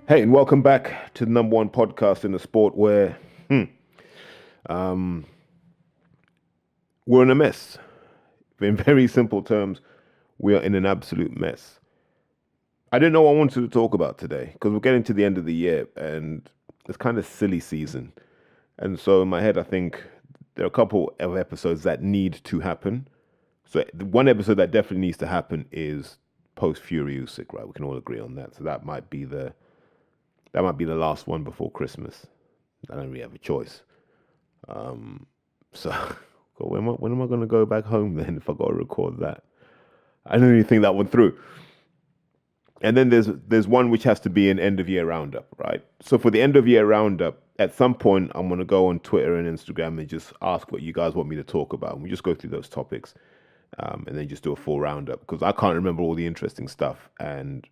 Hey, and welcome back to the number one podcast in the sport where um, we're in a mess. In very simple terms, we are in an absolute mess. I didn't know what I wanted to talk about today because we're getting to the end of the year and it's kind of silly season. And so in my head, I think there are a couple of episodes that need to happen. So the one episode that definitely needs to happen is post Fury Usyk, right? We can all agree on that. So that might be the last one before Christmas. I don't really have a choice. So when am I going to go back home then if I got to record that? I don't even think that one through. And then there's one which has to be an end of year roundup, right? So for the end of year roundup, at some point I'm going to go on Twitter and Instagram and just ask what you guys want me to talk about. And we just go through those topics, and then just do a full roundup because I can't remember all the interesting stuff, and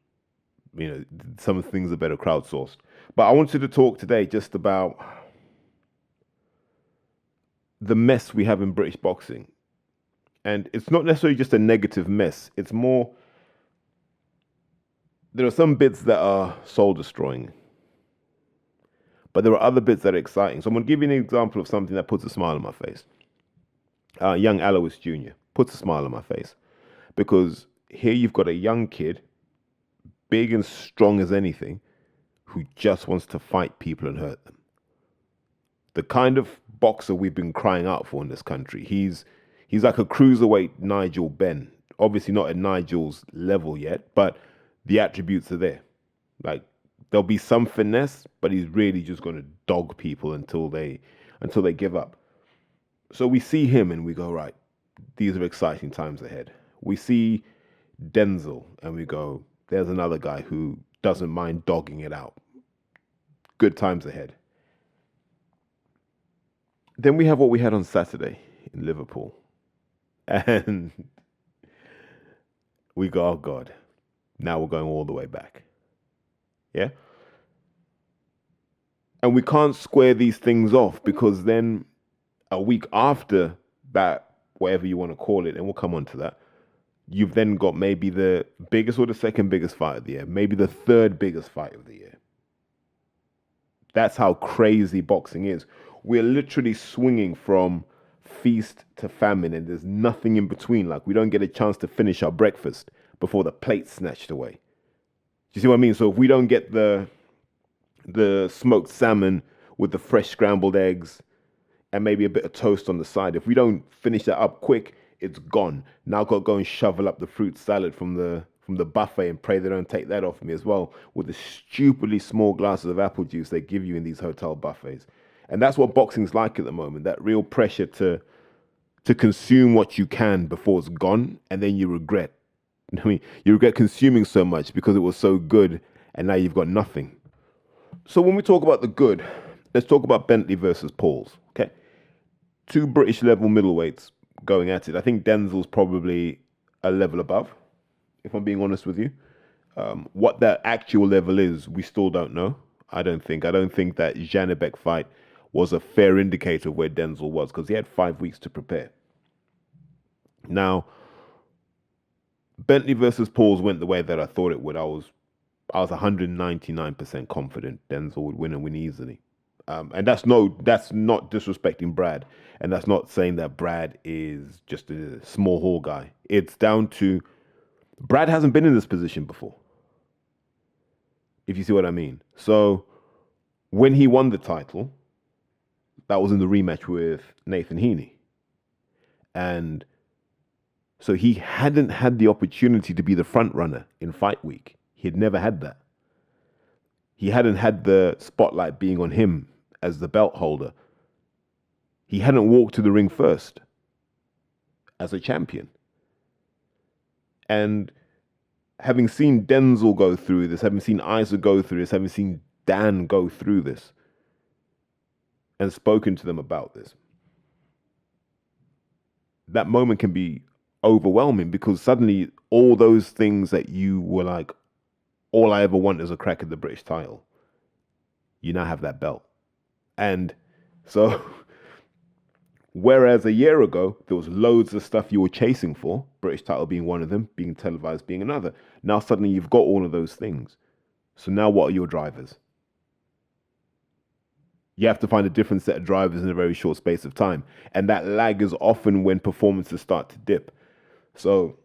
some of the things are better crowdsourced. But I wanted to talk today just about the mess we have in British boxing. And it's not necessarily just a negative mess. It's more, there are some bits that are soul destroying, but there are other bits that are exciting. So I'm going to give you an example of something that puts a smile on my face. Young Alois Jr. puts a smile on my face because here you've got a young kid, big and strong as anything, who just wants to fight people and hurt them. The kind of boxer we've been crying out for in this country. He's like a cruiserweight Nigel Benn. Obviously not at Nigel's level yet, but the attributes are there. Like there'll be some finesse, but he's really just going to dog people until they give up. So we see him and we go, right, these are exciting times ahead. We see Denzel and we go, there's another guy who doesn't mind dogging it out. Good times ahead. Then we have what we had on Saturday in Liverpool. And we go, oh God, now we're going all the way back. Yeah? And we can't square these things off because then a week after that, whatever you want to call it, and we'll come on to that, you've then got maybe the biggest or the second biggest fight of the year, maybe the third biggest fight of the year. That's how crazy boxing is. We're literally swinging from feast to famine, and there's nothing in between. Like, we don't get a chance to finish our breakfast before the plate's snatched away. Do you see what I mean? So if we don't get the smoked salmon with the fresh scrambled eggs and maybe a bit of toast on the side, if we don't finish that up quick, it's gone. Now I've got to go and shovel up the fruit salad from the buffet and pray they don't take that off me as well with the stupidly small glasses of apple juice they give you in these hotel buffets. And that's what boxing's like at the moment, that real pressure to consume what you can before it's gone, and then you regret. I mean, you regret consuming so much because it was so good and now you've got nothing. So when we talk about the good, let's talk about Bentley versus Pauls, okay? Two British level middleweights going at it. I think Denzel's probably a level above, if I'm being honest with you. What that actual level is, we still don't know. I don't think that Janibek fight was a fair indicator of where Denzel was because he had 5 weeks to prepare. Now, Bentley versus Pauls went the way that I thought it would. I was 199% confident Denzel would win and win easily. And that's not disrespecting Brad. And that's not saying that Brad is just a small hall guy. It's down to Brad hasn't been in this position before, if you see what I mean. So when he won the title, that was in the rematch with Nathan Heaney. And so he hadn't had the opportunity to be the front runner in fight week. He had never had that. He hadn't had the spotlight being on him as the belt holder. He hadn't walked to the ring first as a champion. And having seen Denzel go through this, having seen Isaac go through this, having seen Dan go through this, and spoken to them about this, that moment can be overwhelming because suddenly all those things that you were like, all I ever want is a crack at the British title, you now have that belt. And so whereas a year ago, there was loads of stuff you were chasing for, British title being one of them, being televised being another. Now suddenly you've got all of those things. So now what are your drivers? You have to find a different set of drivers in a very short space of time. And that lag is often when performances start to dip. So,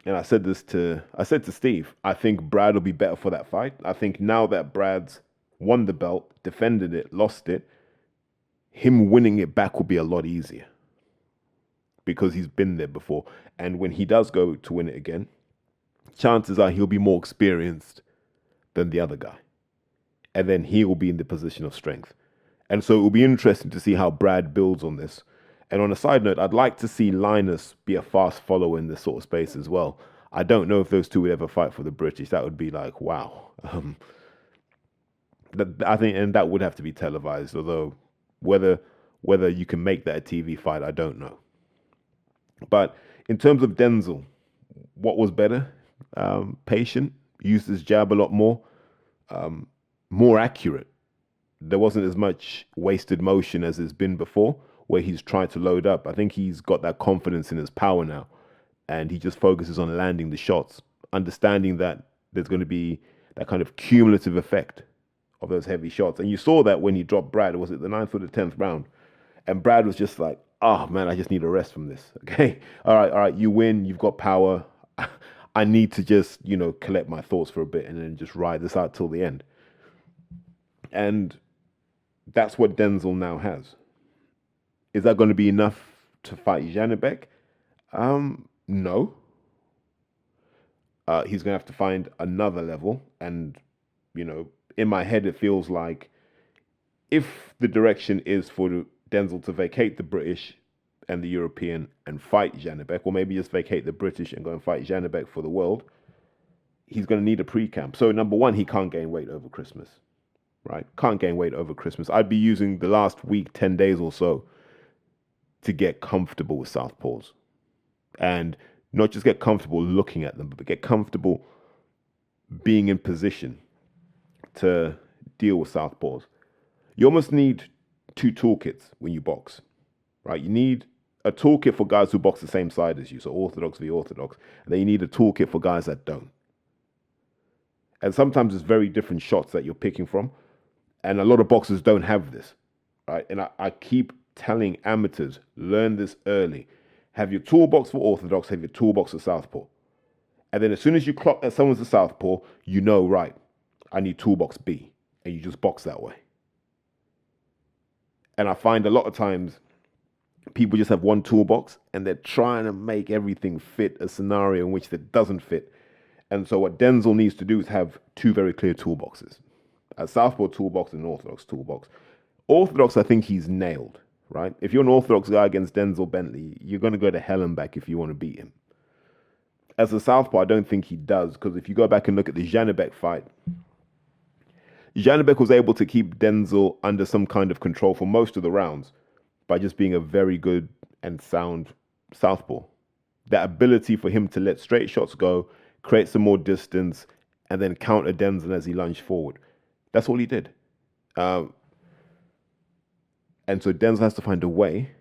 and I said to Steve, I think Brad will be better for that fight. I think now that Brad's won the belt, defended it, lost it, him winning it back will be a lot easier because he's been there before. And when he does go to win it again, chances are he'll be more experienced than the other guy. And then he will be in the position of strength. And so it will be interesting to see how Brad builds on this. And on a side note, I'd like to see Linus be a fast follower in this sort of space as well. I don't know if those two would ever fight for the British. That would be like, wow. I think, and that would have to be televised. Although whether you can make that a TV fight, I don't know. But in terms of Denzel, what was better? Patient, used his jab a lot more accurate. There wasn't as much wasted motion as there's been before, where he's tried to load up. I think he's got that confidence in his power now, and he just focuses on landing the shots, understanding that there's going to be that kind of cumulative effect of those heavy shots. And you saw that when he dropped Brad. Was it the 9th or the 10th round? And Brad was just like, oh man, I just need a rest from this. Okay, all right, you win. You've got power. I need to just, collect my thoughts for a bit and then just ride this out till the end. And that's what Denzel now has. Is that going to be enough to fight Janibek? No. He's going to have to find another level. And, in my head, it feels like if the direction is for Denzel to vacate the British and the European and fight Janibek, or maybe just vacate the British and go and fight Janibek for the world, he's going to need a pre-camp. So, number one, he can't gain weight over Christmas. Right? Can't gain weight over Christmas. I'd be using the last week, 10 days or so, to get comfortable with southpaws. And not just get comfortable looking at them, but get comfortable being in position to deal with southpaws. You almost need two toolkits when you box, right? You need a toolkit for guys who box the same side as you, so orthodox v orthodox. And then you need a toolkit for guys that don't. And sometimes it's very different shots that you're picking from. And a lot of boxers don't have this, right? And I keep telling amateurs, learn this early. Have your toolbox for orthodox, have your toolbox for southpaw. And then as soon as you clock that someone's a southpaw, you know, right, I need toolbox B. And you just box that way. And I find a lot of times people just have one toolbox and they're trying to make everything fit a scenario in which that doesn't fit. And so what Denzel needs to do is have two very clear toolboxes. A southpaw toolbox and an orthodox toolbox. Orthodox, I think he's nailed, right? If you're an orthodox guy against Denzel Bentley, you're going to go to hell and back if you want to beat him. As a southpaw, I don't think he does, because if you go back and look at the Janibek fight, Janibek was able to keep Denzel under some kind of control for most of the rounds by just being a very good and sound southpaw. That ability for him to let straight shots go, create some more distance, and then counter Denzel as he lunged forward. That's all he did. And so Denzel has to find a way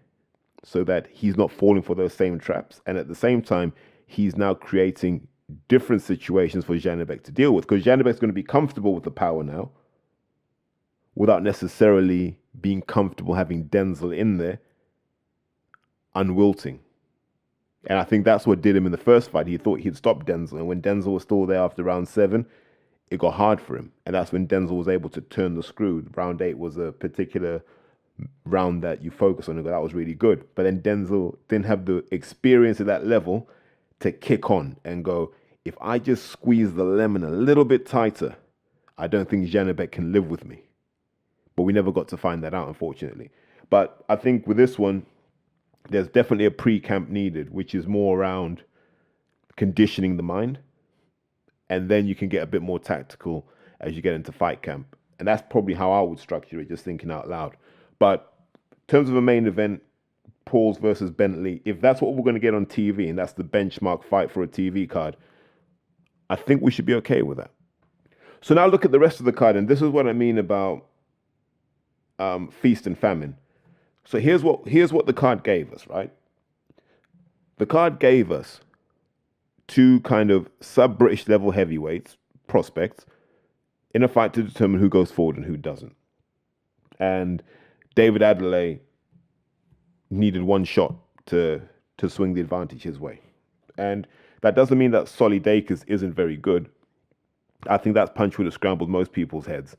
so that he's not falling for those same traps. And at the same time, he's now creating different situations for Janibek to deal with, because Janibek's going to be comfortable with the power now without necessarily being comfortable having Denzel in there unwilting. And I think that's what did him in the first fight. He thought he'd stop Denzel. And when Denzel was still there after round 7, it got hard for him. And that's when Denzel was able to turn the screw. Round 8 was a particular round that you focus on and go, that was really good. But then Denzel didn't have the experience at that level to kick on and go, if I just squeeze the lemon a little bit tighter, I don't think Janibek can live with me. But we never got to find that out, unfortunately. But I think with this one, there's definitely a pre-camp needed, which is more around conditioning the mind. And then you can get a bit more tactical as you get into fight camp. And that's probably how I would structure it, just thinking out loud. But in terms of a main event, Pauls versus Bentley, if that's what we're going to get on TV and that's the benchmark fight for a TV card, I think we should be okay with that. So now look at the rest of the card. And this is what I mean about feast and famine. So here's what the card gave us, right? The card gave us two kind of sub-British level heavyweights, prospects, in a fight to determine who goes forward and who doesn't. And David Adelaide needed one shot to swing the advantage his way. And that doesn't mean that Solly Dacres isn't very good. I think that punch would have scrambled most people's heads.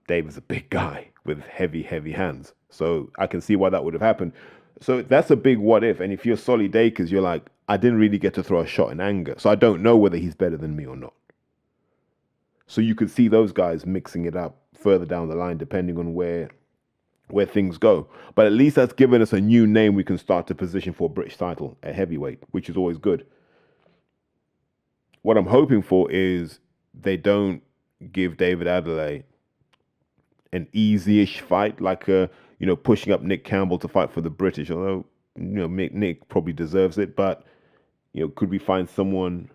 David's a big guy with heavy, heavy hands. So I can see why that would have happened. So that's a big what if. And if you're Solly Dacres, you're like, I didn't really get to throw a shot in anger. So I don't know whether he's better than me or not. So you could see those guys mixing it up further down the line, depending on where things go. But at least that's given us a new name we can start to position for a British title at heavyweight, which is always good. What I'm hoping for is they don't give David Adelaide an easy-ish fight, like pushing up Nick Campbell to fight for the British. Although Nick probably deserves it, but could we find someone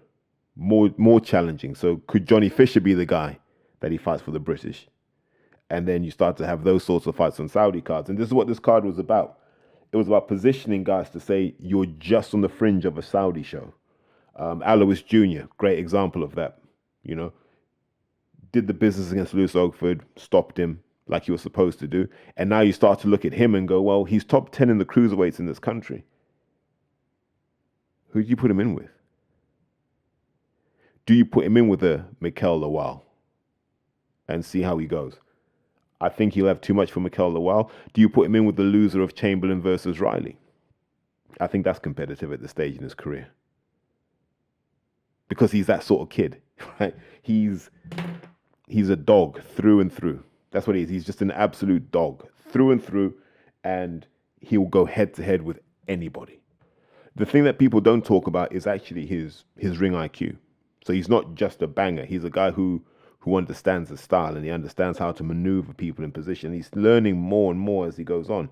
more challenging? So could Johnny Fisher be the guy that he fights for the British? And then you start to have those sorts of fights on Saudi cards. And this is what this card was about. It was about positioning guys to say you're just on the fringe of a Saudi show. Alois Jr., great example of that. Did the business against Lewis Oakford, stopped him like he was supposed to do. And now you start to look at him and go, well, he's top 10 in the cruiserweights in this country. Who do you put him in with? Do you put him in with a Mikel Lawal and see how he goes? I think he'll have too much for Mikel Lawal. Do you put him in with the loser of Chamberlain versus Riley? I think that's competitive at this stage in his career. Because he's that sort of kid, right? He's a dog through and through. That's what he is. He's just an absolute dog through and through, and he will go head to head with anybody. The thing that people don't talk about is actually his ring IQ. So he's not just a banger. He's a guy who understands the style, and he understands how to maneuver people in position. He's learning more and more as he goes on.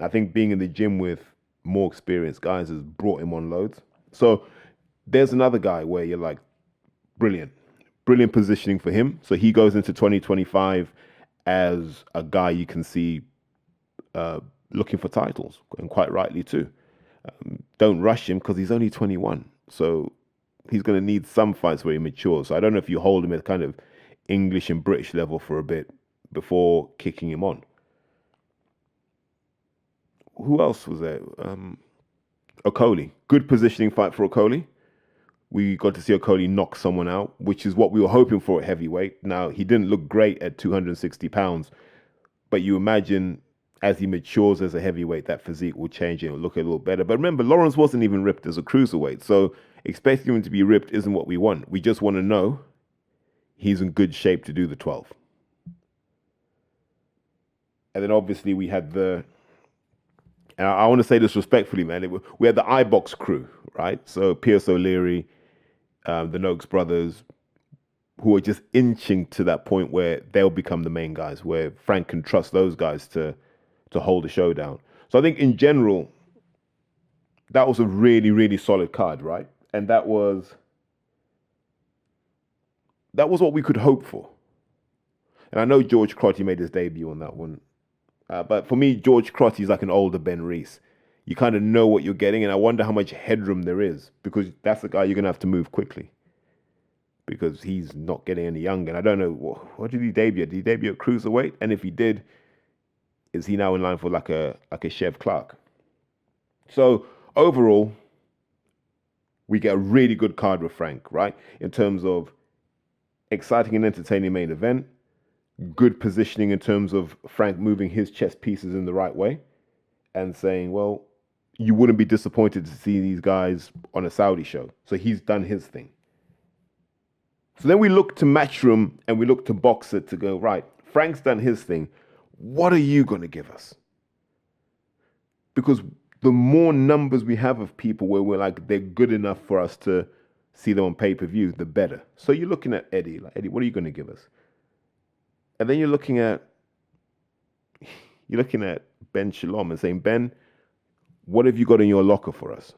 I think being in the gym with more experienced guys has brought him on loads. So there's another guy where you're like, brilliant positioning for him. So he goes into 2025 as a guy you can see looking for titles, and quite rightly too. Don't rush him because he's only 21. So he's going to need some fights where he matures. So I don't know if you hold him at kind of English and British level for a bit before kicking him on. Who else was there? Okoli. Good positioning fight for Okoli. We got to see Okoli knock someone out, which is what we were hoping for at heavyweight. Now, he didn't look great at 260 pounds, but you imagine as he matures as a heavyweight, that physique will change and it will look a little better. But remember, Lawrence wasn't even ripped as a cruiserweight, so expecting him to be ripped isn't what we want. We just want to know he's in good shape to do the 12. And then obviously we had and I want to say this respectfully, man, we had the iBox crew, right? So Pierce O'Leary, the Noakes brothers, who are just inching to that point where they'll become the main guys, where Frank can trust those guys to hold the show down. So I think in general, that was a really, really solid card, right? And that was what we could hope for. And I know George Crotty made his debut on that one. But for me, George Crotty is like an older Ben Reese. You kind of know what you're getting, and I wonder how much headroom there is, because that's the guy you're going to have to move quickly, because he's not getting any younger. And I don't know, what did he debut? Did he debut at cruiserweight? And if he did, is he now in line for like a Chev Clark? So overall, we get a really good card with Frank, right? In terms of exciting and entertaining main event, good positioning in terms of Frank moving his chess pieces in the right way and saying, well, you wouldn't be disappointed to see these guys on a Saudi show. So he's done his thing. So then we look to Matchroom and we look to Boxer to go, right, Frank's done his thing. What are you going to give us? Because the more numbers we have of people where we're like, they're good enough for us to see them on pay-per-view, the better. So you're looking at Eddie, like, Eddie, what are you going to give us? And then you're looking at Ben Shalom and saying, Ben, what have you got in your locker for us?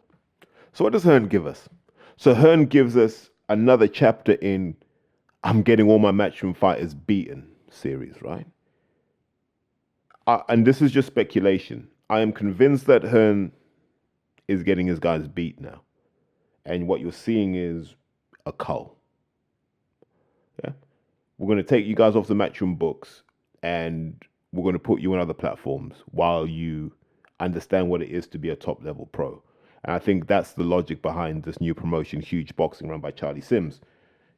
So what does Hearn give us? So Hearn gives us another chapter in I'm getting all my Matchroom fighters beaten series, right? And this is just speculation. I am convinced that Hearn is getting his guys beat now. And what you're seeing is a cull. Yeah. we're going to take you guys off the Matchroom books and we're going to put you on other platforms while you understand what it is to be a top level pro. And I think that's the logic behind this new promotion, Huge Boxing, run by Charlie Sims.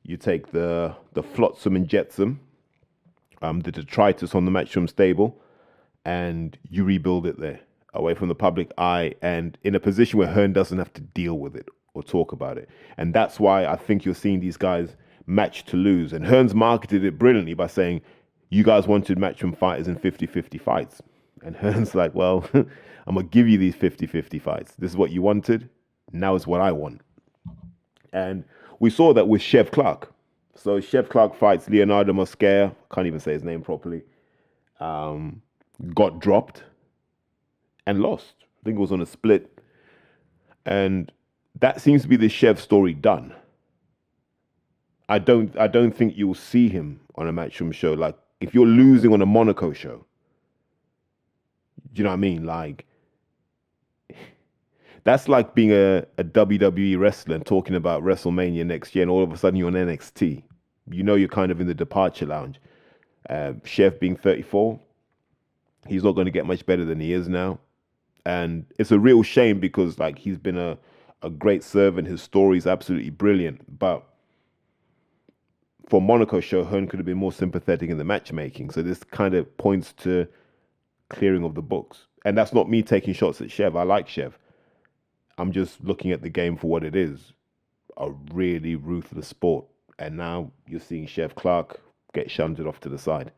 You take the Flotsam and Jetsam, the detritus on the Matchroom stable, and you rebuild it there, away from the public eye and in a position where Hearn doesn't have to deal with it or talk about it. And that's why I think you're seeing these guys match to lose. And Hearn's marketed it brilliantly by saying, you guys wanted Matchroom fighters in 50-50 fights. And Hearn's like, well, I'm going to give you these 50-50 fights. This is what you wanted. Now it's what I want. And we saw that with Chev Clark. So Chev Clark fights Leonardo Mosquera. Can't even say his name properly. Got dropped and lost. I think it was on a split. And that seems to be the Chev story done. I don't think you'll see him on a Matchroom show. Like, if you're losing on a Monaco show, do you know what I mean? Like, that's like being a WWE wrestler and talking about WrestleMania next year, and all of a sudden you're on NXT. You know you're kind of in the departure lounge. Chev being 34, he's not going to get much better than he is now. And it's a real shame because, like, he's been a great servant. His story is absolutely brilliant. But for Monaco show, Hearn could have been more sympathetic in the matchmaking. So this kind of points to clearing of the books. And that's not me taking shots at Chev. I like Chev. I'm just looking at the game for what it is. A really ruthless sport. And now you're seeing Chev Clark get shunted off to the side.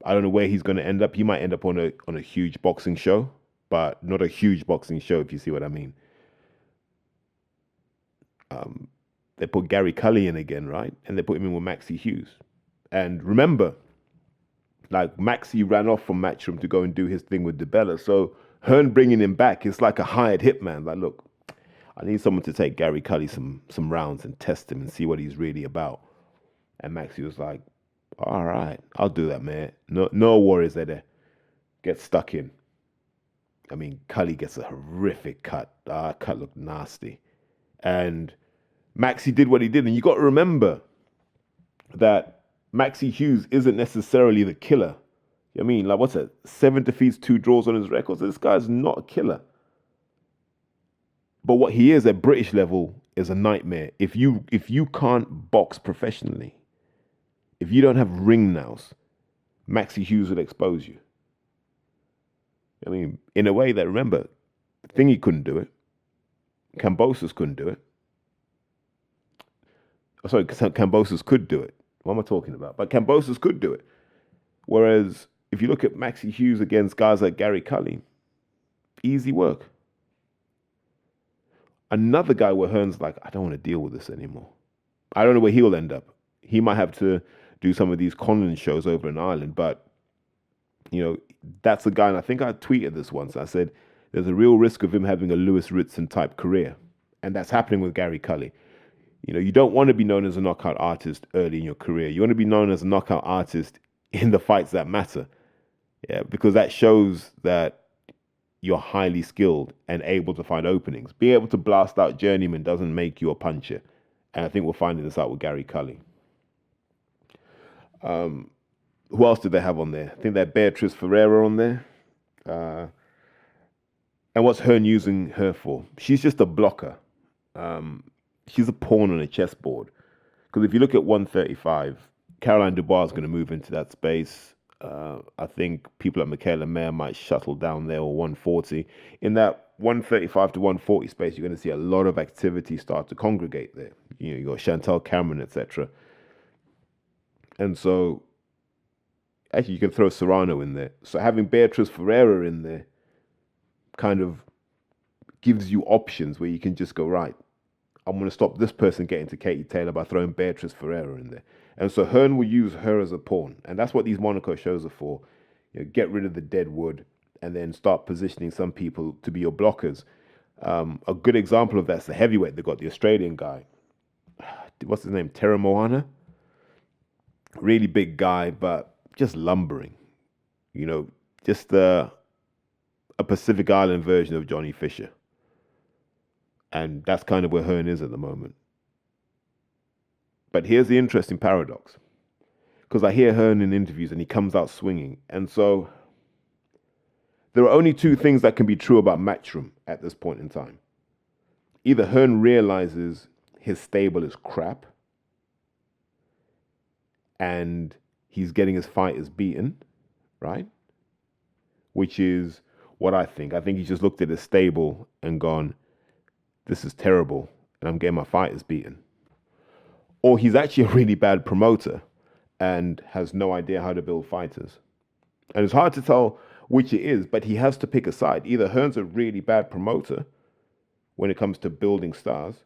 I don't know where he's going to end up. He might end up on a huge boxing show, but not a huge boxing show, if you see what I mean. They put Gary Cully in again, right? And they put him in with Maxie Hughes. And remember, like, Maxie ran off from Matchroom to go and do his thing with DeBella. So Hearn bringing him back is like a hired hitman. Like, look, I need someone to take Gary Cully some rounds and test him and see what he's really about. And Maxie was like, all right, I'll do that, man. No worries there. Get stuck in. I mean, Cully gets a horrific cut. Cut looked nasty. And Maxie did what he did. And you got to remember that Maxie Hughes isn't necessarily the killer. I mean, like, what's that? 7 defeats, 2 draws on his record. So this guy's not a killer. But what he is at British level is a nightmare. If you can't box professionally, if you don't have ring nails, Maxie Hughes will expose you. I mean, in a way that, remember, Thingy couldn't do it. Kambosos couldn't do it. Oh, sorry, Kambosos could do it. What am I talking about? But Kambosos could do it. Whereas if you look at Maxie Hughes against guys like Gary Cully, easy work. Another guy where Hearn's like, I don't want to deal with this anymore. I don't know where he'll end up. He might have to do some of these Conlon shows over in Ireland, but, you know, that's a guy, and I think I tweeted this once. I said, there's a real risk of him having a Lewis Ritson type career. And that's happening with Gary Cully. You know, you don't want to be known as a knockout artist early in your career. You want to be known as a knockout artist in the fights that matter. Yeah, because that shows that you're highly skilled and able to find openings. Being able to blast out journeyman doesn't make you a puncher. And I think we're finding this out with Gary Cully. Who else did they have on there? I think they had Beatrice Ferreira on there. And what's Hearn using her for? She's just a blocker. She's a pawn on a chessboard. Because if you look at 135, Caroline Dubois is going to move into that space. I think people like Michaela Mayer might shuttle down there, or 140. In that 135 to 140 space, you're going to see a lot of activity start to congregate there. You know, you got Chantal Cameron, etc. And so, actually, you can throw Serrano in there. So having Beatrice Ferreira in there kind of gives you options where you can just go, right, I'm going to stop this person getting to Katie Taylor by throwing Beatrice Ferreira in there. And so Hearn will use her as a pawn. And that's what these Monaco shows are for. You know, get rid of the dead wood and then start positioning some people to be your blockers. A good example of that's the heavyweight. They got the Australian guy. What's his name? Tera Moana. Really big guy, but just lumbering. You know, just a Pacific Island version of Johnny Fisher. And that's kind of where Hearn is at the moment. But here's the interesting paradox. because I hear Hearn in interviews and he comes out swinging. And so there are only two things that can be true about Matchroom at this point in time. Either Hearn realizes his stable is crap and he's getting his fighters beaten, right? Which is what I think. I think he's just looked at his stable and gone, this is terrible, and I'm getting my fighters beaten. Or he's actually a really bad promoter and has no idea how to build fighters. And it's hard to tell which it is, but he has to pick a side. Either Hearn's a really bad promoter when it comes to building stars.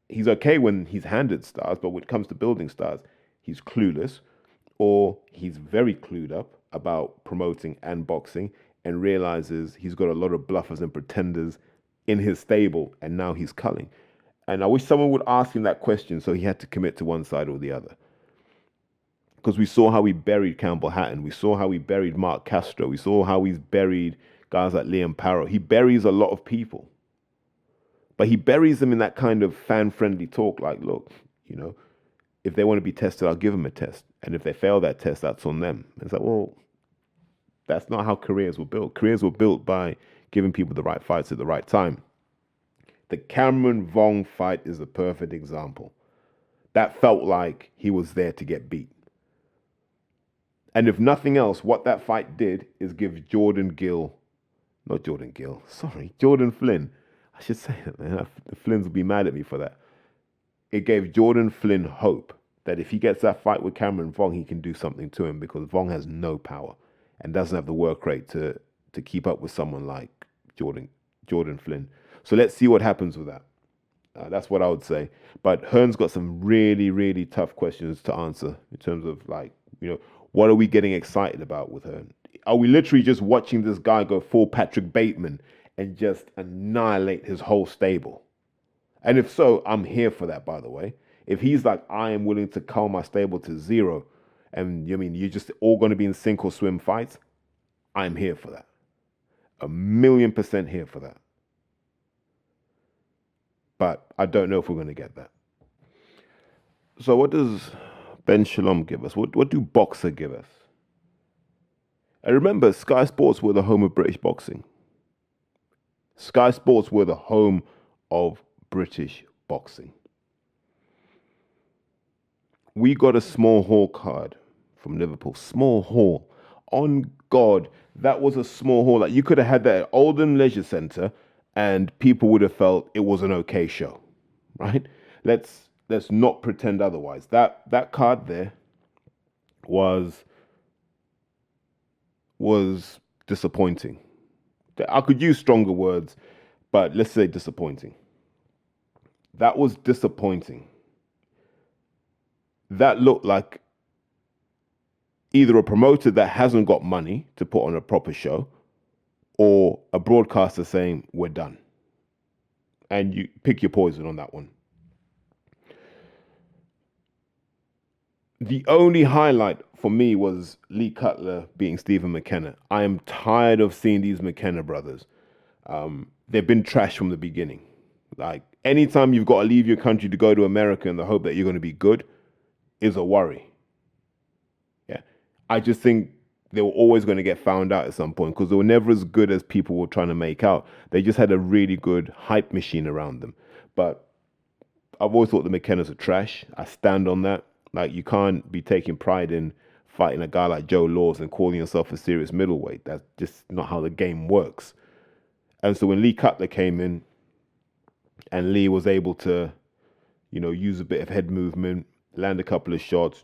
He's okay when he's handed stars, but when it comes to building stars, he's clueless, or he's very clued up about promoting and boxing and realizes he's got a lot of bluffers and pretenders in his stable and now he's culling. And I wish someone would ask him that question so he had to commit to one side or the other. Because we saw how he buried Campbell Hatton. We saw how he buried Mark Castro. We saw how he's buried guys like Liam Parrott. He buries a lot of people. But he buries them in that kind of fan-friendly talk like, look, if they want to be tested, I'll give them a test. And if they fail that test, that's on them. And it's like, well, that's not how careers were built. Careers were built by giving people the right fights at the right time. The Cameron Vong fight is a perfect example. That felt like he was there to get beat. And if nothing else, what that fight did is give Jordan Flynn. I should say that, man. The Flynns will be mad at me for that. It gave Jordan Flynn hope that if he gets that fight with Cameron Vong, he can do something to him, because Vong has no power and doesn't have the work rate to keep up with someone like Jordan Flynn. So let's see what happens with that. That's what I would say. But Hearn's got some really, really tough questions to answer in terms of what are we getting excited about with Hearn? Are we literally just watching this guy go full Patrick Bateman and just annihilate his whole stable? And if so, I'm here for that, by the way. If he's like, I am willing to cull my stable to zero, and you're just all going to be in sink or swim fights, I'm here for that. 1,000,000% here for that. But I don't know if we're going to get that. So what does Ben Shalom give us? What do Boxer give us? And remember, Sky Sports were the home of British boxing. Sky Sports were the home of British boxing. We got a small hall card from Liverpool. Small hall. On God, that was a small hall. Like, you could have had that at Oldham Leisure Centre and people would have felt it was an okay show, right? Let's not pretend otherwise. That card there was disappointing. I could use stronger words, but let's say disappointing. That was disappointing. That looked like either a promoter that hasn't got money to put on a proper show, or a broadcaster saying, we're done. And you pick your poison on that one. The only highlight for me was Lee Cutler beating Stephen McKenna. I am tired of seeing these McKenna brothers. They've been trash from the beginning. Like, anytime you've got to leave your country to go to America in the hope that you're going to be good is a worry. Yeah. I just think they were always going to get found out at some point, because they were never as good as people were trying to make out. They just had a really good hype machine around them. But I've always thought the McKennas are trash. I stand on that. Like, you can't be taking pride in fighting a guy like Joe Laws and calling yourself a serious middleweight. That's just not how the game works. And so when Lee Cutler came in and Lee was able to, use a bit of head movement, land a couple of shots,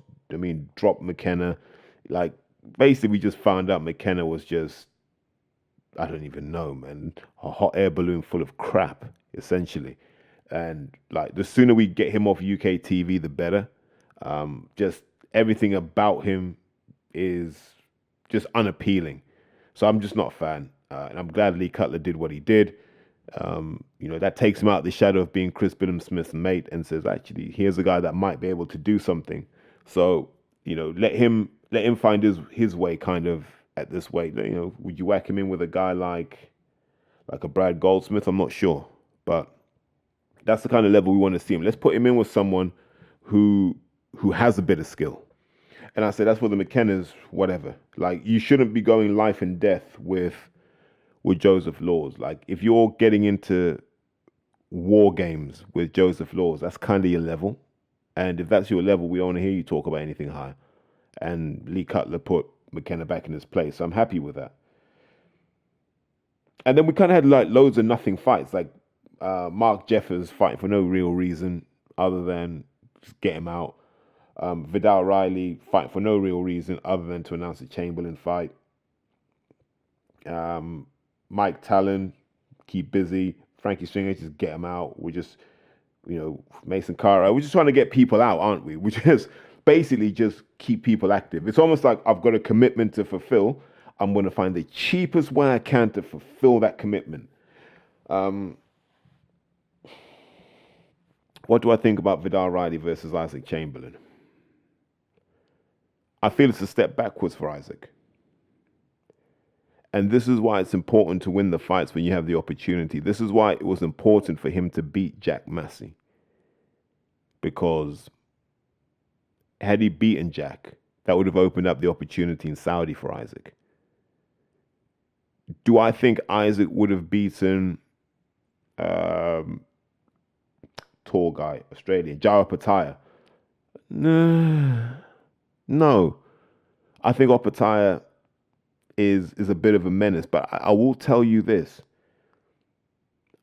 drop McKenna, like, basically we just found out McKenna was just, I don't even know, man, a hot air balloon full of crap, essentially. And like, the sooner we get him off UK TV, the better. Just everything about him is just unappealing. So I'm just not a fan. And I'm glad Lee Cutler did what he did. That takes him out of the shadow of being Chris Billam-Smith's mate and says, actually, here's a guy that might be able to do something. So, let him find his way kind of at this weight. Would you whack him in with a guy like a Brad Goldsmith? I'm not sure. But that's the kind of level we want to see him. Let's put him in with someone who has a bit of skill. And I say that's for the McKennas, whatever. Like you shouldn't be going life and death with Joseph Laws. Like if you're getting into war games with Joseph Laws, that's kind of your level. And if that's your level, we don't want to hear you talk about anything high. And Lee Cutler put McKenna back in his place. So I'm happy with that. And then we kind of had like loads of nothing fights, like Mark Jeffers fighting for no real reason other than just get him out. Vidal Riley fighting for no real reason other than to announce a Chamberlain fight. Mike Talon, keep busy. Frankie Stringer, just get him out. We're just, Mason Cara. We're just trying to get people out, aren't we? We just basically just keep people active. It's almost like I've got a commitment to fulfill. I'm going to find the cheapest way I can to fulfill that commitment. What do I think about Vidal Riley versus Isaac Chamberlain? I feel it's a step backwards for Isaac. And this is why it's important to win the fights when you have the opportunity. This is why it was important for him to beat Jack Massey. Because had he beaten Jack, that would have opened up the opportunity in Saudi for Isaac. Do I think Isaac would have beaten tall guy, Australian, Jara Pataya? No. I think Opataya is a bit of a menace, but I will tell you this.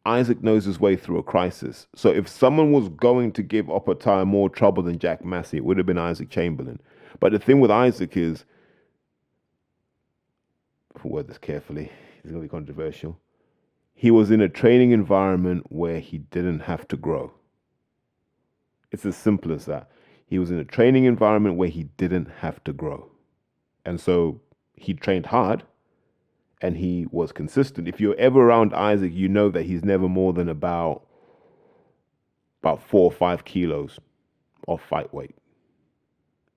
Isaac knows his way through a crisis. So if someone was going to give Opataya more trouble than Jack Massey, it would have been Isaac Chamberlain. But the thing with Isaac is, if I word this carefully, it's going to be controversial. He was in a training environment where he didn't have to grow. It's as simple as that. He was in a training environment where he didn't have to grow. And so he trained hard and he was consistent. If you're ever around Isaac, you know that he's never more than about 4 or 5 kilos of fight weight.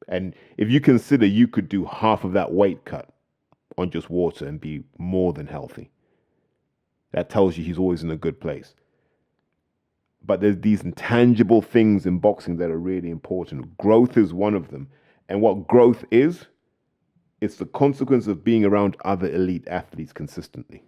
And if you consider you could do half of that weight cut on just water and be more than healthy, that tells you he's always in a good place. But there's these intangible things in boxing that are really important. Growth is one of them. And what growth is, it's the consequence of being around other elite athletes consistently.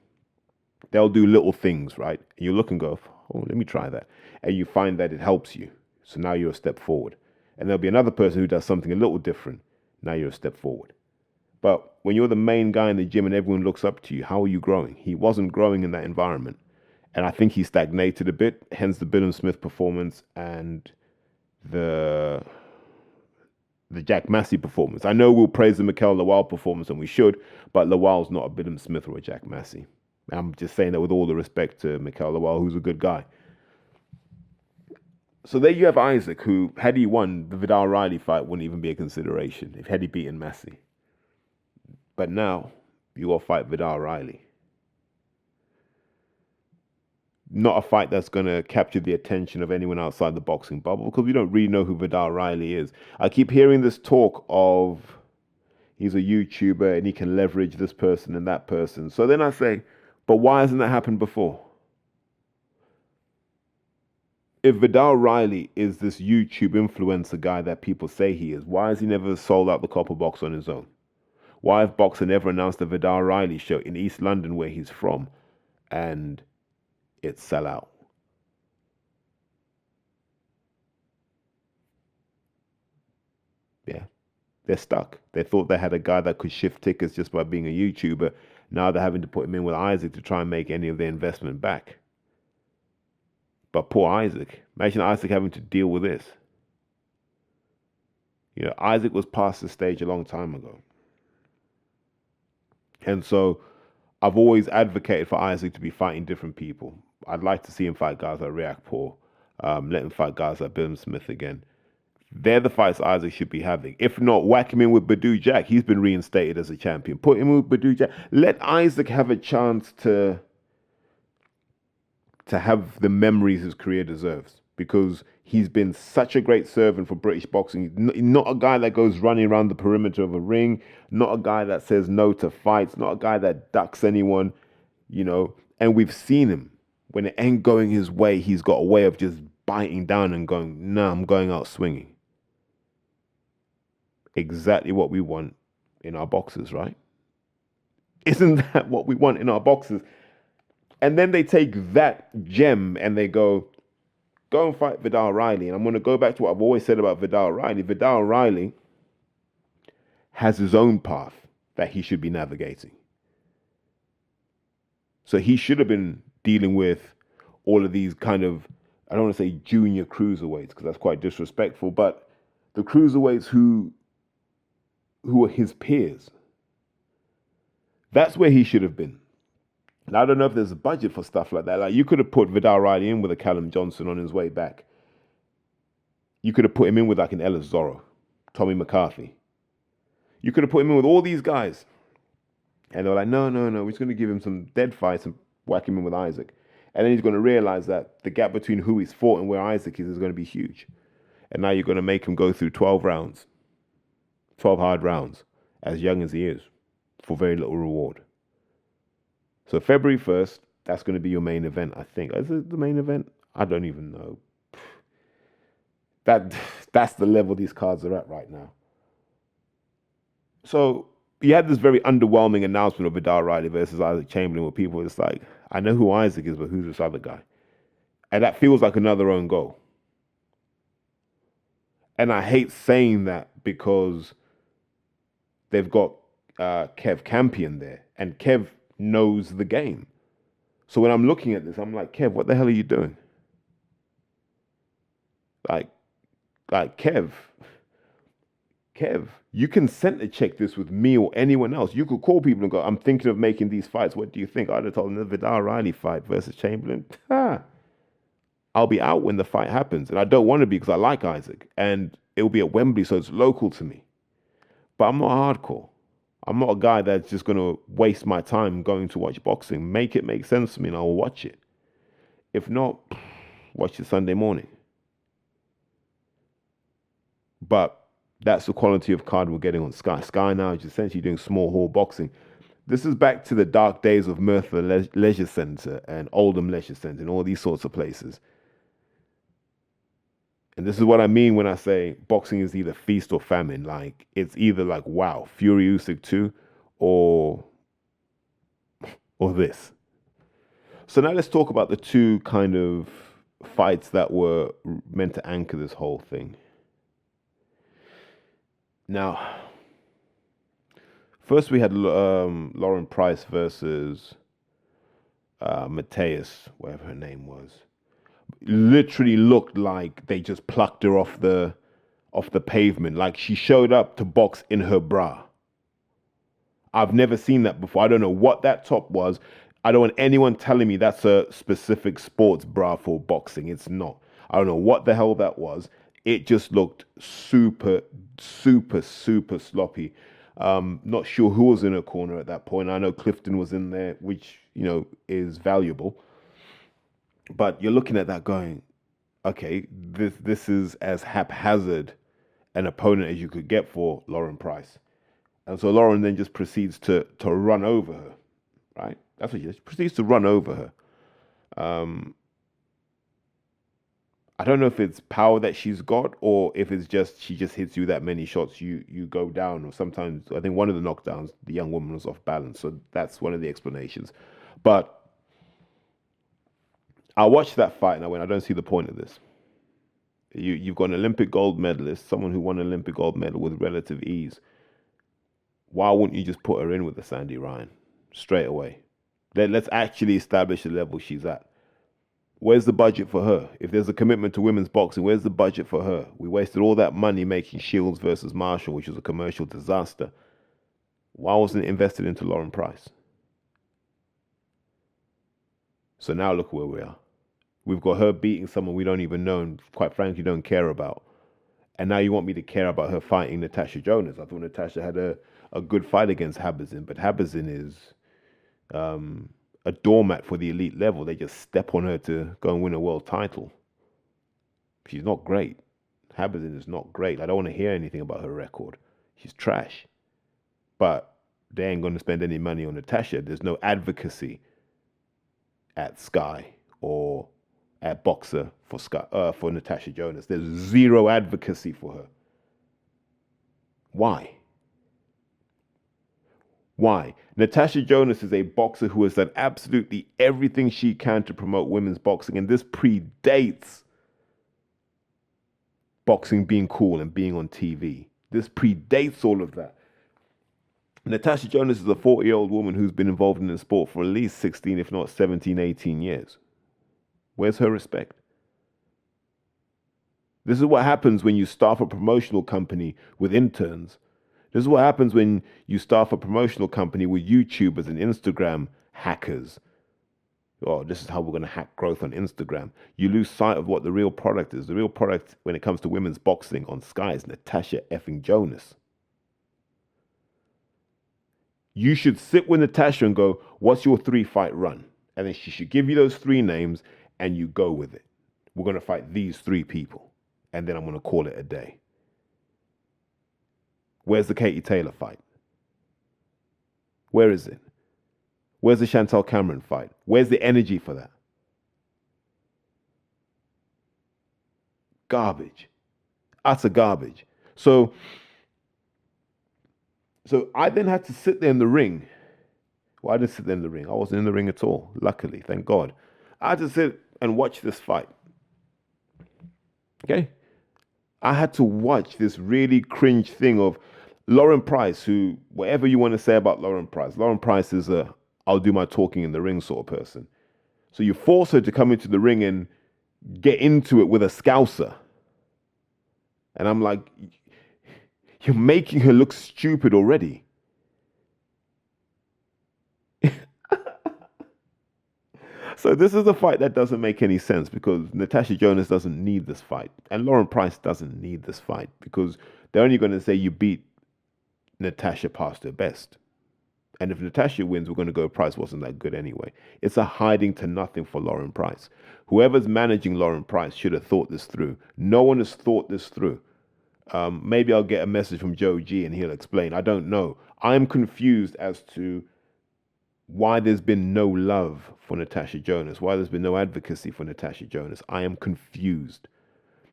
They'll do little things, right? And you look and go, oh, let me try that. And you find that it helps you. So now you're a step forward. And there'll be another person who does something a little different. Now you're a step forward. But when you're the main guy in the gym and everyone looks up to you, how are you growing? He wasn't growing in that environment. And I think he stagnated a bit, hence the Billum Smith performance and the Jack Massey performance. I know we'll praise the Mikel Lawal performance, and we should, but Lawal's not a Billum Smith or a Jack Massey. I'm just saying that with all the respect to Mikel Lawal, who's a good guy. So there you have Isaac, who, had he won, the Vidal Riley fight wouldn't even be a consideration, if had he beaten Massey. But now, you got to fight Vidal Riley. Not a fight that's going to capture the attention of anyone outside the boxing bubble, because we don't really know who Vidal Riley is. I keep hearing this talk of he's a YouTuber and he can leverage this person and that person. So then I say, but why hasn't that happened before? If Vidal Riley is this YouTube influencer guy that people say he is, why has he never sold out the Copper Box on his own? Why have Boxer never announced the Vidal Riley show in East London, where he's from, and it sell out? Yeah, they're stuck. They thought they had a guy that could shift tickets just by being a YouTuber. Now they're having to put him in with Isaac to try and make any of their investment back. But poor Isaac. Imagine Isaac having to deal with this. Isaac was past the stage a long time ago. And so I've always advocated for Isaac to be fighting different people. I'd like to see him fight guys like Riakporhe, let him fight guys like Billum Smith again. They're the fights Isaac should be having. If not, whack him in with Badou Jack. He's been reinstated as a champion. Put him with Badou Jack. Let Isaac have a chance to have the memories his career deserves, because he's been such a great servant for British boxing. Not a guy that goes running around the perimeter of a ring, not a guy that says no to fights, not a guy that ducks anyone, and we've seen him. When it ain't going his way, he's got a way of just biting down and going, nah, I'm going out swinging. exactly what we want in our boxers, right? Isn't that what we want in our boxers? And then they take that gem and they go and fight Vidal Riley. And I'm going to go back to what I've always said about Vidal Riley. Vidal Riley has his own path that he should be navigating. So he should have been dealing with all of these kind of, I don't want to say junior cruiserweights because that's quite disrespectful, but the cruiserweights who are his peers. That's where he should have been. And I don't know if there's a budget for stuff like that. Like you could have put Vidal Riley in with a Callum Johnson on his way back. You could have put him in with like an Ellis Zorro, Tommy McCarthy. You could have put him in with all these guys. And they're like, no, we're just going to give him some dead fights and whack him in with Isaac. And then he's going to realize that the gap between who he's fought and where Isaac is going to be huge. And now you're going to make him go through 12 rounds, 12 hard rounds, as young as he is, for very little reward. So February 1st, that's going to be your main event, I think. Is it the main event? I don't even know. That's the level these cards are at right now. So you had this very underwhelming announcement of Vidal Riley versus Isaac Chamberlain where people are just like, I know who Isaac is, but who's this other guy? And that feels like another own goal. And I hate saying that because they've got Kev Campion there. And Kev knows the game. So when I'm looking at this, I'm like, Kev, what the hell are you doing? Like Kev, you can center check this with me or anyone else. You could call people and go, I'm thinking of making these fights. What do you think? I'd have told them the Vidal Riley fight versus Chamberlain. I'll be out when the fight happens. And I don't want to be because I like Isaac. And it'll be at Wembley, so it's local to me. But I'm not hardcore. I'm not a guy that's just going to waste my time going to watch boxing. Make it make sense to me and I'll watch it. If not, watch it Sunday morning. But that's the quality of card we're getting on Sky. Sky now is essentially doing small hall boxing. This is back to the dark days of Merthyr Leisure Centre and Oldham Leisure Centre and all these sorts of places. And this is what I mean when I say boxing is either feast or famine. Like, it's either like, wow, Fury Usyk 2 or this. So now let's talk about the two kind of fights that were meant to anchor this whole thing. Now, first we had Lauren Price versus Mateus, whatever her name was. Literally looked like they just plucked her off the pavement. Like she showed up to box in her bra. I've never seen that before. I don't know what that top was. I don't want anyone telling me that's a specific sports bra for boxing. It's not. I don't know what the hell that was. It just looked super, super, super sloppy. Not sure who was in her corner at that point. I know Clifton was in there, which, you know, is valuable. But you're looking at that going, okay, this is as haphazard an opponent as you could get for Lauren Price. And so Lauren then just proceeds to run over her, right? That's what she does. She proceeds to run over her. I don't know if it's power that she's got or if it's just she just hits you that many shots, you go down. Or sometimes, I think one of the knockdowns, the young woman was off balance. So that's one of the explanations. But I watched that fight and I went, I don't see the point of this. You've got an Olympic gold medalist, someone who won an Olympic gold medal with relative ease. Why wouldn't you just put her in with the Sandy Ryan straight away? Let's actually establish the level she's at. Where's the budget for her? If there's a commitment to women's boxing, where's the budget for her? We wasted all that money making Shields versus Marshall, which was a commercial disaster. Why wasn't it invested into Lauren Price? So now look where we are. We've got her beating someone we don't even know and quite frankly don't care about. And now you want me to care about her fighting Natasha Jonas. I thought Natasha had a good fight against Habazin, but Habazin is a doormat for the elite level. They just step on her to go and win a world title. She's not great. Habazin is not great. I don't want to hear anything about her record. She's trash. But they ain't going to spend any money on Natasha. There's no advocacy at Sky or at Boxer for Natasha Jonas. There's zero advocacy for her. Why? Why? Natasha Jonas is a boxer who has done absolutely everything she can to promote women's boxing, and this predates boxing being cool and being on TV. This predates all of that. Natasha Jonas is a 40-year-old woman who's been involved in the sport for at least 16, if not 17, 18 years. Where's her respect? This is what happens when you staff a promotional company with interns. This is what happens when you staff a promotional company with YouTubers and Instagram hackers. Oh, this is how we're going to hack growth on Instagram. You lose sight of what the real product is. The real product when it comes to women's boxing on Sky is Natasha effing Jonas. You should sit with Natasha and go, what's your 3-fight run? And then she should give you those 3 names and you go with it. We're going to fight these 3 people. And then I'm going to call it a day. Where's the Katie Taylor fight? Where is it? Where's the Chantel Cameron fight? Where's the energy for that? Garbage. Utter garbage. So I then had to sit there in the ring. Well, I didn't sit there in the ring. I wasn't in the ring at all, luckily, thank God. I had to sit and watch this fight. Okay? I had to watch this really cringe thing of Lauren Price, who, whatever you want to say about Lauren Price is a I'll do my talking in the ring sort of person. So you force her to come into the ring and get into it with a scouser. And I'm like, you're making her look stupid already. So this is a fight that doesn't make any sense because Natasha Jonas doesn't need this fight. And Lauren Price doesn't need this fight because they're only going to say you beat Natasha past her best. And if Natasha wins, we're going to go Price wasn't that good anyway. It's a hiding to nothing for Lauren Price. Whoever's managing Lauren Price should have thought this through. No one has thought this through. Maybe I'll get a message from Joe G and he'll explain. I don't know. I'm confused as to why there's been no love for Natasha Jonas, why there's been no advocacy for Natasha Jonas. I am confused.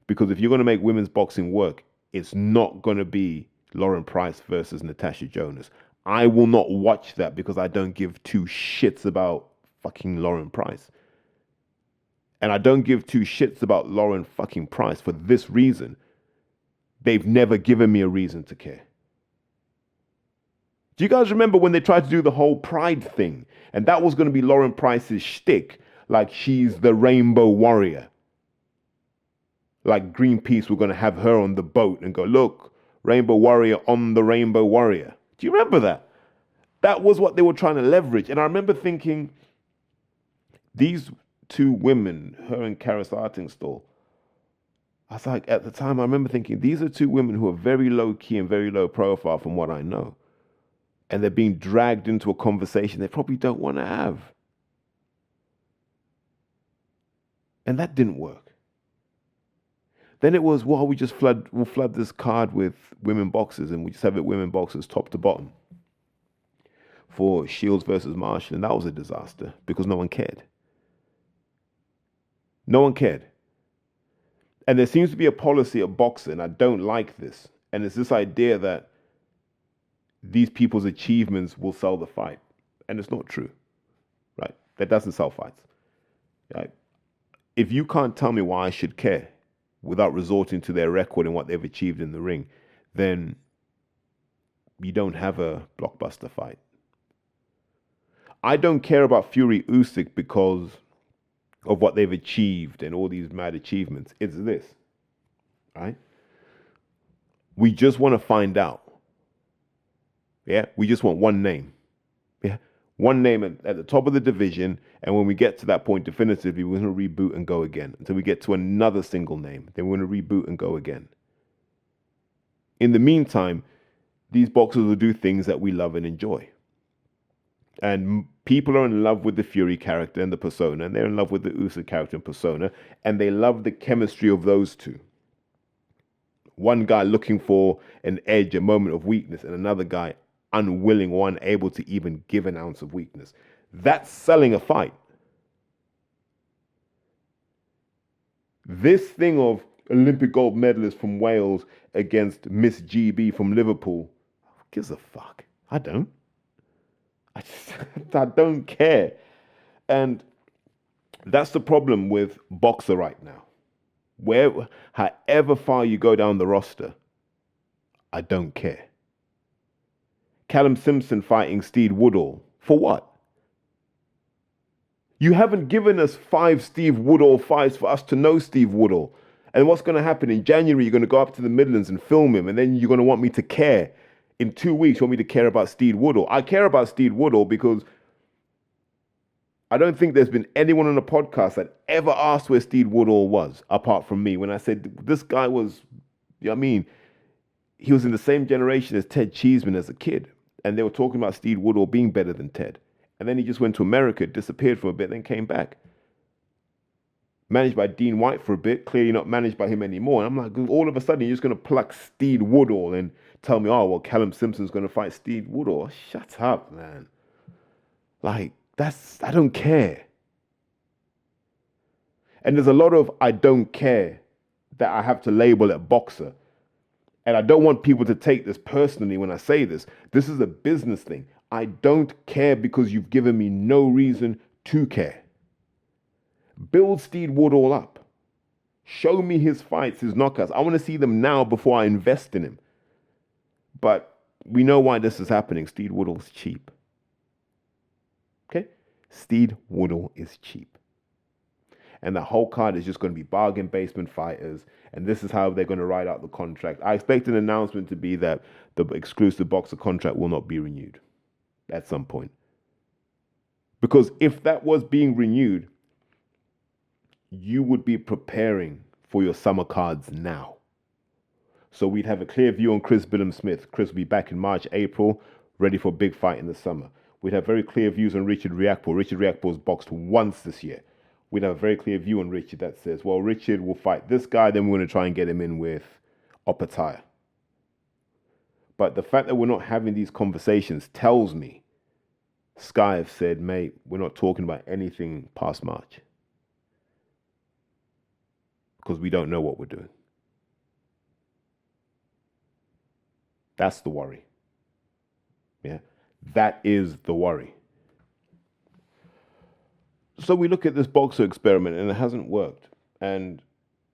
Because if you're going to make women's boxing work, it's not going to be Lauren Price versus Natasha Jonas. I will not watch that because I don't give 2 shits about fucking Lauren Price. And I don't give 2 shits about Lauren fucking Price for this reason. They've never given me a reason to care. Do you guys remember when they tried to do the whole pride thing? And that was going to be Lauren Price's shtick. Like she's the rainbow warrior. Like Greenpeace were going to have her on the boat and go, look, rainbow warrior on the rainbow warrior. Do you remember that? That was what they were trying to leverage. And I remember thinking, these 2 women, her and Karis Artingstall, I was like, at the time, I remember thinking, these are 2 women who are very low key and very low profile from what I know. And they're being dragged into a conversation they probably don't want to have. And that didn't work. Then it was, well, we'll flood this card with women boxers and we just have it women boxers top to bottom for Shields versus Marshall. And that was a disaster because no one cared. No one cared. And there seems to be a policy of boxing. I don't like this. And it's this idea that these people's achievements will sell the fight. And it's not true, right? That doesn't sell fights. Right? If you can't tell me why I should care without resorting to their record and what they've achieved in the ring, then you don't have a blockbuster fight. I don't care about Fury Usyk because of what they've achieved and all these mad achievements. It's this, right? We just want to find out. Yeah, we just want one name. Yeah, one name at the top of the division. And when we get to that point definitively, we're going to reboot and go again until we get to another single name. Then we're going to reboot and go again. In the meantime, these boxers will do things that we love and enjoy. And people are in love with the Fury character and the persona, and they're in love with the Usyk character and persona, and they love the chemistry of those 2. One guy looking for an edge, a moment of weakness, and another guy unwilling or unable to even give an ounce of weakness. That's selling a fight. This thing of, Olympic gold medalist from Wales against Miss GB from Liverpool. Who gives a fuck? I don't. I just, I don't care. And that's the problem with Boxer right now. However far you go down the roster, I don't care. Callum Simpson fighting Steve Woodall. For what? You haven't given us 5 Steve Woodall fights for us to know Steve Woodall. And what's going to happen in January? You're going to go up to the Midlands and film him, and then you're going to want me to care. In 2 weeks, you want me to care about Steve Woodall. I care about Steve Woodall because I don't think there's been anyone on the podcast that ever asked where Steve Woodall was, apart from me. When I said this guy was, you know what I mean, he was in the same generation as Ted Cheeseman as a kid. And they were talking about Steve Woodall being better than Ted. And then he just went to America, disappeared for a bit, then came back. Managed by Dean White for a bit, clearly not managed by him anymore. And I'm like, all of a sudden, you're just going to pluck Steve Woodall and tell me, oh, well, Callum Simpson's going to fight Steve Woodall. Shut up, man. Like, I don't care. And there's a lot of I don't care that I have to label at Boxer. And I don't want people to take this personally when I say this. This is a business thing. I don't care because you've given me no reason to care. Build Steve Woodall up. Show me his fights, his knockouts. I want to see them now before I invest in him. But we know why this is happening. Steve Woodall's cheap. Okay? Steve Woodall is cheap. And the whole card is just going to be bargain basement fighters. And this is how they're going to write out the contract. I expect an announcement to be that the exclusive Boxer contract will not be renewed at some point. Because if that was being renewed, you would be preparing for your summer cards now. So we'd have a clear view on Chris Billum-Smith. Chris will be back in March, April, ready for a big fight in the summer. We'd have very clear views on Richard Riakporhe. Richard Riakporhe's boxed once this year. We'd have a very clear view on Richard that says, well, Richard will fight this guy, then we're going to try and get him in with Opataya. But the fact that we're not having these conversations tells me Sky have said, mate, we're not talking about anything past March. Because we don't know what we're doing. That's the worry. Yeah, that is the worry. So we look at this Boxer experiment and it hasn't worked. And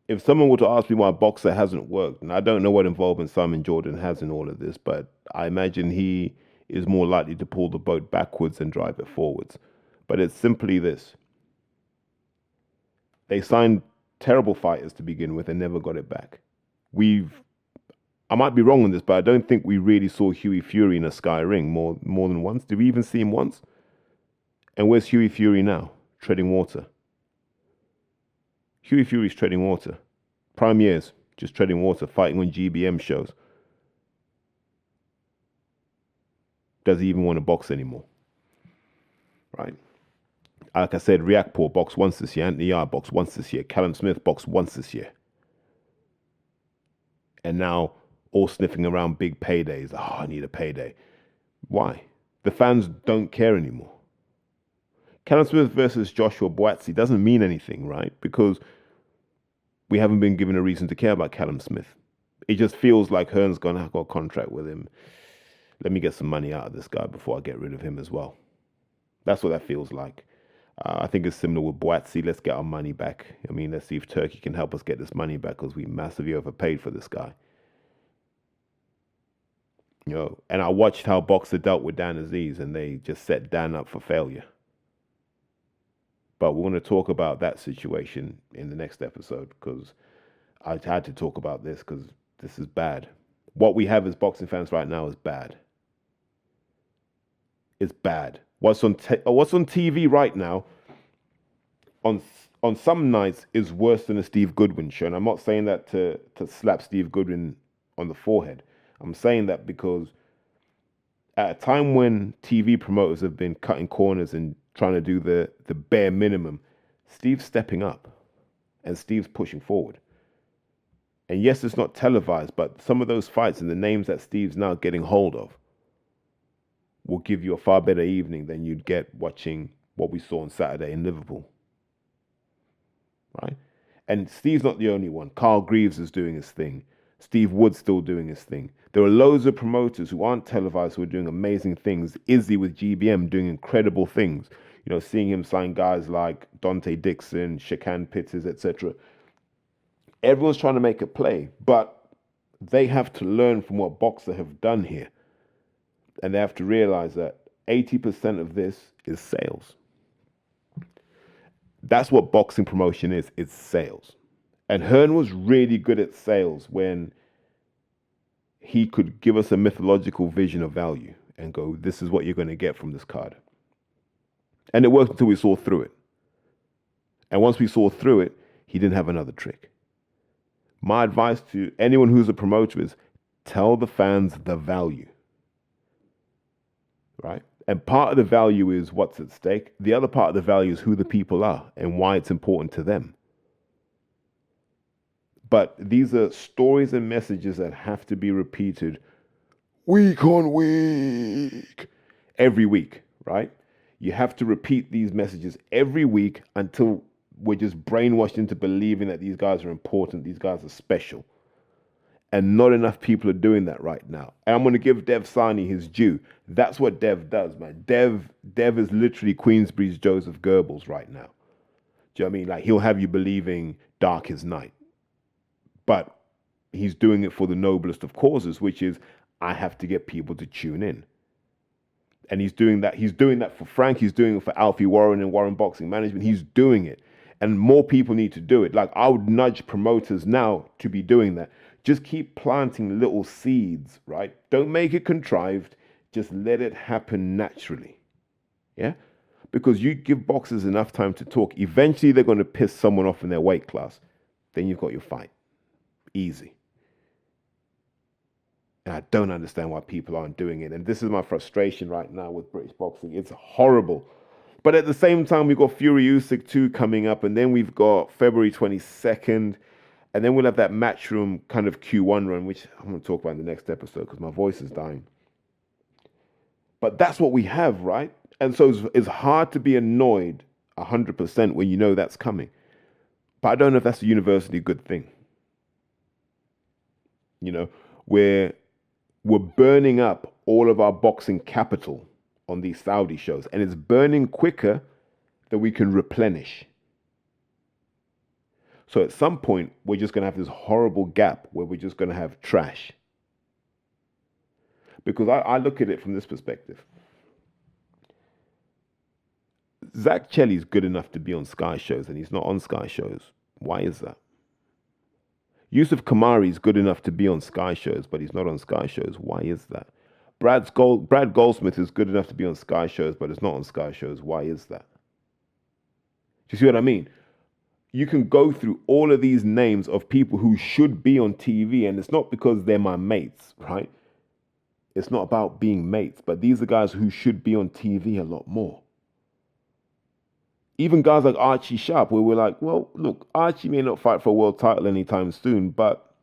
if someone were to ask me why Boxer hasn't worked, and I don't know what involvement Simon Jordan has in all of this, but I imagine he is more likely to pull the boat backwards than drive it forwards. But it's simply this. They signed terrible fighters to begin with and never got it back. I might be wrong on this, but I don't think we really saw Hughie Fury in a Sky ring more than once. Did we even see him once? And where's Hughie Fury now? Treading water. Hughie Fury's treading water. Prime years, just treading water, fighting on GBM shows. Does he even want to box anymore? Right? Like I said, Riakporhe boxed once this year. Anthony Yarde boxed once this year. Callum Smith boxed once this year. And now all sniffing around big paydays. Oh, I need a payday. Why? The fans don't care anymore. Callum Smith versus Joshua Buatsi doesn't mean anything, right? Because we haven't been given a reason to care about Callum Smith. It just feels like Hearn's going to got a contract with him. Let me get some money out of this guy before I get rid of him as well. That's what that feels like. I think it's similar with Buatsi. Let's get our money back. I mean, let's see if Turkey can help us get this money back because we massively overpaid for this guy. You know, and I watched how Boxer dealt with Dan Aziz and they just set Dan up for failure. But we're going to talk about that situation in the next episode because I had to talk about this because this is bad. What we have as boxing fans right now is bad. It's bad. What's on TV right now on some nights is worse than a Steve Goodwin show. And I'm not saying that to slap Steve Goodwin on the forehead. I'm saying that because at a time when TV promoters have been cutting corners and trying to do the bare minimum, Steve's stepping up and Steve's pushing forward. And yes, it's not televised, but some of those fights and the names that Steve's now getting hold of will give you a far better evening than you'd get watching what we saw on Saturday in Liverpool. Right? And Steve's not the only one. Carl Greaves is doing his thing. Steve Wood's still doing his thing. There are loads of promoters who aren't televised who are doing amazing things. Izzy with GBM doing incredible things. You know, seeing him sign guys like Dante Dixon, Shakan Pitters, etc. Everyone's trying to make a play, but they have to learn from what Boxer have done here. And they have to realize that 80% of this is sales. That's what boxing promotion is. It's sales. And Hearn was really good at sales when he could give us a mythological vision of value and go, this is what you're going to get from this card. And it worked until we saw through it. And once we saw through it, he didn't have another trick. My advice to anyone who's a promoter is tell the fans the value. Right? And part of the value is what's at stake. The other part of the value is who the people are and why it's important to them. But these are stories and messages that have to be repeated week on week, every week, right? You have to repeat these messages every week until we're just brainwashed into believing that these guys are important, these guys are special. And not enough people are doing that right now. And I'm going to give Dev Sani his due. That's what Dev does, man. Dev is literally Queensbury's Joseph Goebbels right now. Do you know what I mean? Like, he'll have you believing dark is night. But he's doing it for the noblest of causes, which is I have to get people to tune in. And he's doing that. He's doing that for Frank. He's doing it for Alfie Warren and Warren Boxing Management. He's doing it. And more people need to do it. Like, I would nudge promoters now to be doing that. Just keep planting little seeds, right? Don't make it contrived. Just let it happen naturally. Yeah? Because you give boxers enough time to talk. Eventually, they're going to piss someone off in their weight class. Then you've got your fight. Easy. And I don't understand why people aren't doing it. And this is my frustration right now with British boxing. It's horrible. But at the same time, we've got Fury Usyk 2 coming up. And then we've got February 22nd. And then we'll have that Matchroom kind of Q1 run, which I'm going to talk about in the next episode because my voice is dying. But that's what we have, right? And so it's hard to be annoyed 100% when you know that's coming. But I don't know if that's a universally good thing. You know, we're burning up all of our boxing capital on these Saudi shows. And it's burning quicker than we can replenish. So at some point, we're just going to have this horrible gap where we're just going to have trash. Because I look at it from this perspective. Zach Chelly's good enough to be on Sky shows, and he's not on Sky shows. Why is that? Yusuf Kamari's good enough to be on Sky shows, but he's not on Sky shows. Why is that? Brad Goldsmith is good enough to be on Sky shows, but is not on Sky shows. Why is that? Do you see what I mean? You can go through all of these names of people who should be on TV, and it's not because they're my mates, right? It's not about being mates, but these are guys who should be on TV a lot more. Even guys like Archie Sharp, where we're like, well, look, Archie may not fight for a world title anytime soon, but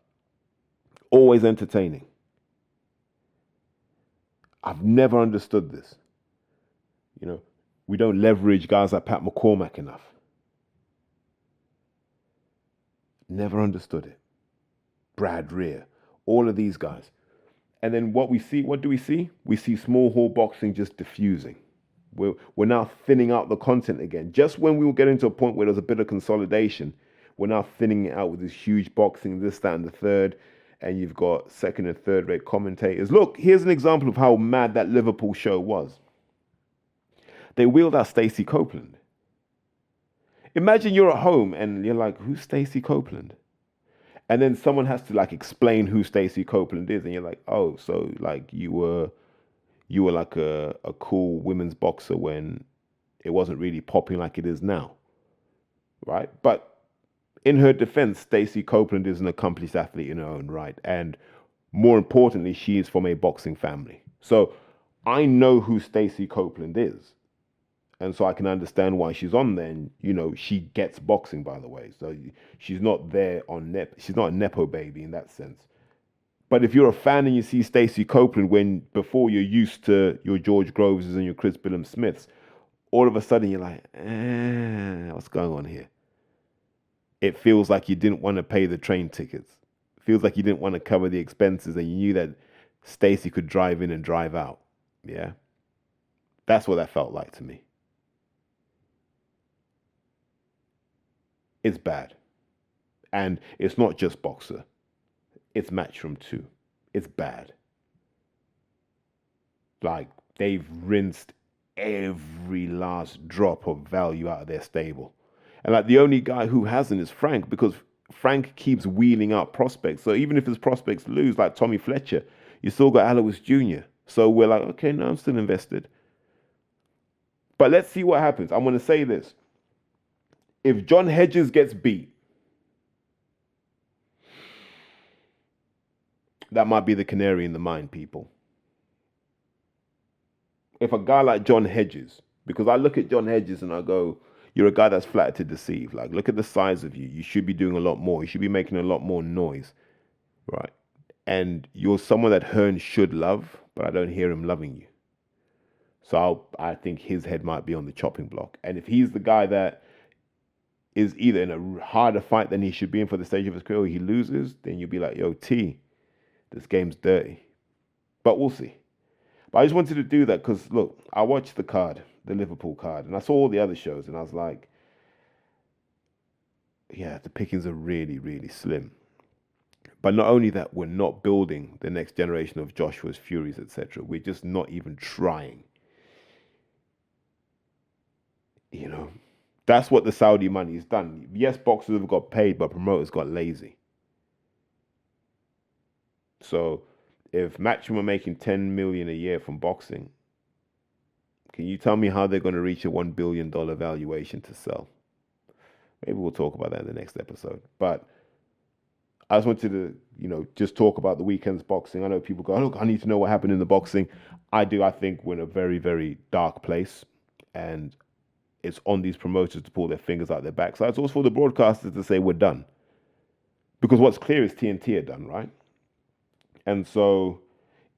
always entertaining. I've never understood this. You know, we don't leverage guys like Pat McCormack enough. Never understood it. Brad Rear, all of these guys. And then what do we see? We see small hall boxing just diffusing. We're now thinning out the content again. Just when we will get into a point where there's a bit of consolidation, we're now thinning it out with this huge boxing, this, that, and the third. And you've got second and third rate commentators. Look, here's an example of how mad that Liverpool show was. They wheeled out Stacey Copeland. Imagine you're at home and you're like, who's Stacey Copeland? And then someone has to like explain who Stacey Copeland is. And you're like, oh, so like you were like a cool women's boxer when it wasn't really popping like it is now. Right? But in her defense, Stacey Copeland is an accomplished athlete in her own right. And more importantly, she is from a boxing family. So I know who Stacey Copeland is. And so I can understand why she's on there. And, you know, she gets boxing, by the way. So she's not there on she's not a Nepo baby in that sense. But if you're a fan and you see Stacey Copeland when before you're used to your George Groveses and your Chris Billum Smiths, all of a sudden you're like, what's going on here? it feels like you didn't want to pay the train tickets. It feels like you didn't want to cover the expenses and you knew that Stacey could drive in and drive out. Yeah. That's what that felt like to me. It's bad. And it's not just Boxer. It's Matchroom too. It's bad. Like, they've rinsed every last drop of value out of their stable. And like the only guy who hasn't is Frank, because Frank keeps wheeling out prospects. So even if his prospects lose, like Tommy Fletcher, you still got Alois Jr. So we're like, okay, no, I'm still invested. But let's see what happens. I'm going to say this. If John Hedges gets beat, that might be the canary in the mine, people. If a guy like John Hedges, because I look at John Hedges and I go, you're a guy that's flattered to deceive. Like, look at the size of you. You should be doing a lot more. You should be making a lot more noise, right? And you're someone that Hearn should love, but I don't hear him loving you. So I think his head might be on the chopping block. And if he's the guy that is either in a harder fight than he should be in for the stage of his career, or he loses, then you'll be like, yo, T, this game's dirty. But we'll see. But I just wanted to do that because, look, I watched the card, the Liverpool card, and I saw all the other shows, and I was like, yeah, the pickings are really, really slim. But not only that, we're not building the next generation of Joshua's, Furies, etc. We're just not even trying. You know, that's what the Saudi money has done. Yes, boxers have got paid, but promoters got lazy. So if Matchroom are making 10 million a year from boxing, can you tell me how they're going to reach a $1 billion valuation to sell? Maybe we'll talk about that in the next episode. But I just wanted to, just talk about the weekend's boxing. I know people go, look, I need to know what happened in the boxing. I do. I think we're in a very, very dark place. And it's on these promoters to pull their fingers out their backside. It's also for the broadcasters to say we're done. Because what's clear is TNT are done, right? And so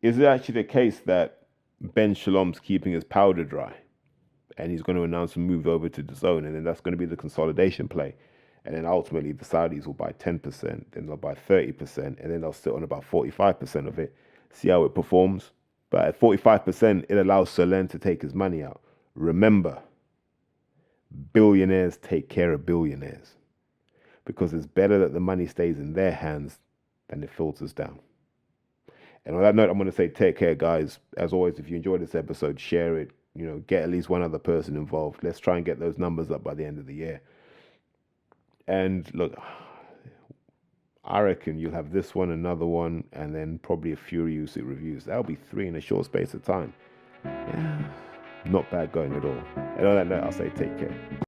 is it actually the case that Ben Shalom's keeping his powder dry and he's going to announce a move over to DAZN, and then that's going to be the consolidation play? And then ultimately the Saudis will buy 10%, then they'll buy 30%, and then they'll sit on about 45% of it, see how it performs. But at 45%, it allows Solen to take his money out. Remember, billionaires take care of billionaires, because it's better that the money stays in their hands than it filters down. And on that note, I'm going to say take care, guys. As always, if you enjoyed this episode, share it. Get at least one other person involved. Let's try and get those numbers up by the end of the year. And look, I reckon you'll have this one, another one, and then probably a few Usyk reviews. That'll be 3 in a short space of time. Yeah, not bad going at all. And on that note, I'll say take care.